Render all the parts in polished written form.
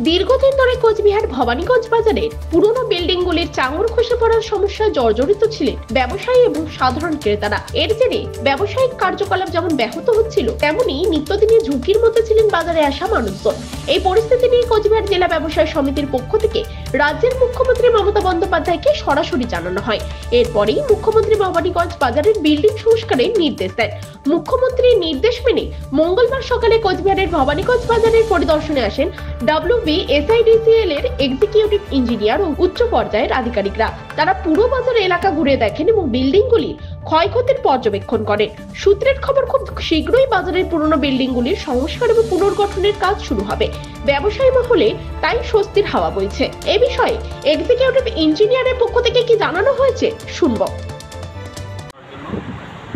দীর্ঘদিন ধরে কোচবিহার ভবানীগঞ্জ বাজারের পুরনো বিল্ডিংগুলির চাঙর খসে পড়ার সমস্যায় জর্জরিত ছিলেন ব্যবসায়ী এবং সাধারণ ক্রেতারা। এর জেরে ব্যবসায়িক কার্যকলাপ যেমন ব্যাহত হচ্ছিল, তেমনি নিত্যদিনের ঝুঁকির মধ্যে ছিলেন বাজারে আসা মানুষজন। এই পরিস্থিতি নিয়ে কোচবিহার জেলা ব্যবসায়ী সমিতির পক্ষ থেকে রাজ্যের মুখ্যমন্ত্রী মমতা বন্দ্যোপাধ্যায়কে সরাসরি জানানো হয়। এরপরেই মুখ্যমন্ত্রী ভবানীগঞ্জ বাজারের বিল্ডিং সংস্কারের নির্দেশ দেন। মুখ্যমন্ত্রীর নির্দেশ মেনে মঙ্গলবার সকালে কোচবিহারের ভবানীগঞ্জ বাজারের পরিদর্শনে আসেন WBSIDCL এর এক্সিকিউটিভ ইঞ্জিনিয়ার ও উচ্চ পর্যায়ের আধিকারিকরা। তারা পুরো বাজার এলাকা ঘুরে দেখেন এবং বিল্ডিংগুলির ক্ষয়ক্ষতির পর্যবেক্ষণ করেন। সূত্রের খবর, খুব শীঘ্রই বাজারের পুরনো বিল্ডিংগুলির সংস্কার এবং পুনর্গঠনের কাজ শুরু হবে। ব্যবসায়ী মহলে তাই স্বস্তির হাওয়া বইছে। এ বিষয়ে এক্সিকিউটিভ ইঞ্জিনিয়ারের পক্ষ থেকে কি জানানো হয়েছে শুনব।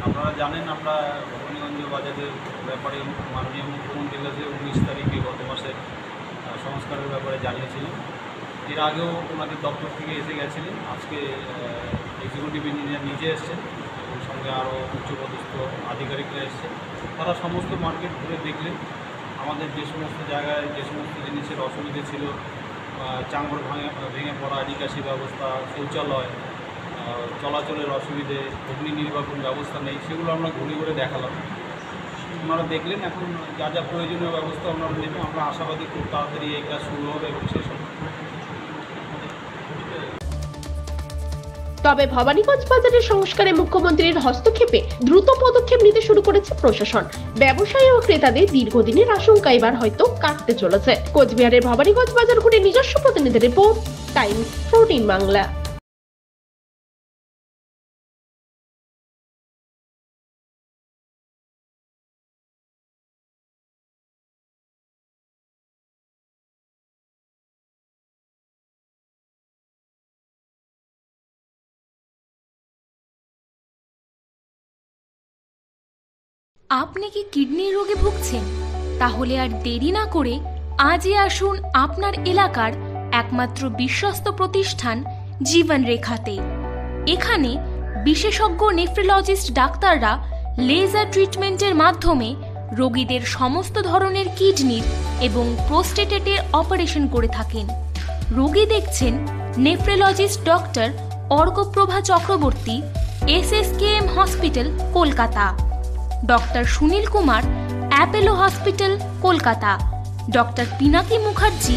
আপনারা জানেন, আমরা ভবানীগঞ্জ বাজারের ব্যাপারে মাননীয় মুখ্যমন্ত্রীর কাছে 19 তারিখে গত মাসে সংস্কারের ব্যাপারে জানিয়েছিলেন। এর আগেও ওনাদের দপ্তর থেকে এসে গেছিলেন। আজকে এক্সিকিউটিভ ইঞ্জিনিয়ার নিজে এসছেন এবং সঙ্গে আরও উচ্চপদস্থ আধিকারিকরা এসছেন। তারা সমস্ত মার্কেট ঘুরে দেখলেন আমাদের যে সমস্ত জায়গায় যে সমস্ত জিনিসের অসুবিধে ছিল, চাঙড় ভেঙে পড়া, নিকাশি ব্যবস্থা, শৌচালয়, চলাচলের অসুবিধে, অগ্নি নির্বাপন ব্যবস্থা নেই, সেগুলো আমরা ঘুরে ঘুরে দেখালাম। ওনারা দেখলেন এখন যা যা প্রয়োজনীয় ব্যবস্থা ওনারা নেবেন। আমরা আশাবাদী খুব তাড়াতাড়ি এই কাজ শুরু হবে এবং শেষ হবে। তবে ভবানীগঞ্জ বাজারের সংস্কারে মুখ্যমন্ত্রীর হস্তক্ষেপে দ্রুত পদক্ষেপ নিতে শুরু করেছে প্রশাসন। ব্যবসায়ী ও ক্রেতাদের দীর্ঘদিনের আশঙ্কা এবার হয়তো কাটতে চলেছে। কোচবিহারের ভবানীগঞ্জ বাজার ঘুরে নিজস্ব প্রতিনিধির রিপোর্ট, টাইমস 14 বাংলা। আপনি কি কিডনি রোগে ভুগছেন? তাহলে আর দেরি না করে আজই আসুন আপনার এলাকার একমাত্র বিশ্বস্ত প্রতিষ্ঠান জীবন রেখাতে। এখানে বিশেষজ্ঞ নেফ্রোলজিস্ট ডাক্তাররা লেজার ট্রিটমেন্টের মাধ্যমে রোগীদের সমস্ত ধরনের কিডনির এবং প্রোস্টেটের অপারেশন করে থাকেন। রোগী দেখছেন nephrologist doctor Arkaprava Chakraborty, SSKM hospital, Kolkata. Doctor Sunil Kumar, Apollo hospital, Kolkata. Doctor Pinaki Mukherjee,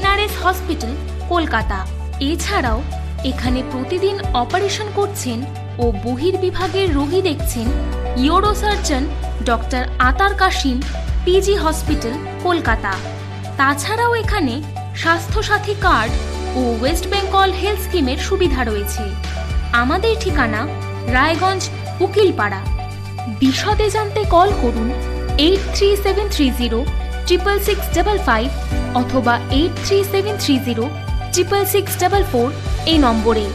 NRS hospital, Kolkata. এছাড়াও এখানে প্রতিদিন অপারেশন করছেন ও বহির্বিভাগের রোগী দেখছেন ইউরোসার্জন ডক্টর আতার কাশিম, PG হসপিটাল, কলকাতা। তাছাড়াও এখানে স্বাস্থ্যসাথী কার্ড ও ওয়েস্ট বেঙ্গল হেলথ স্কিমের সুবিধা রয়েছে। আমাদের ঠিকানা রায়গঞ্জ, উকিলপাড়া। বিশদে জানতে কল করুন 8373066655 অথবা 8373066644 এই নম্বরে।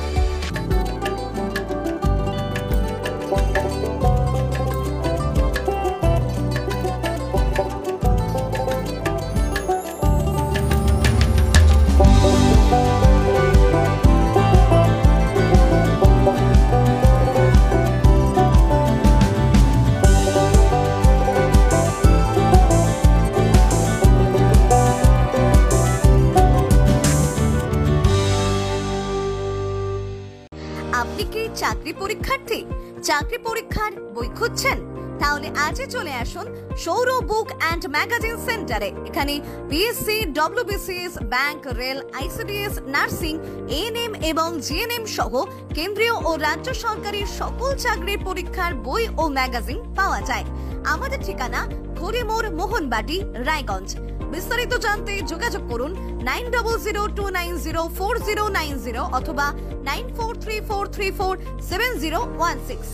আপনি কি চাকরি পরীক্ষার্থী? চাকরি পরীক্ষার বই খুঁজছেন? তাহলে আজই চলে আসুন সৌর বুক অ্যান্ড ম্যাগাজিন সেন্টারে। এখানে BSc, WBCS, bank, rail, ICDS, nursing, ANM এবং GNM সহ কেন্দ্রীয় ও রাজ্য সরকারের সকল চাকরির পরীক্ষার বই ও ম্যাগাজিন পাওয়া যায়। আমাদের ঠিকানা ঘড়িমোড়, মোহনবাটি, রায়গঞ্জ। বিস্তারিত জানতে যোগাযোগ করুন 9002904090 অথবা 9434347016।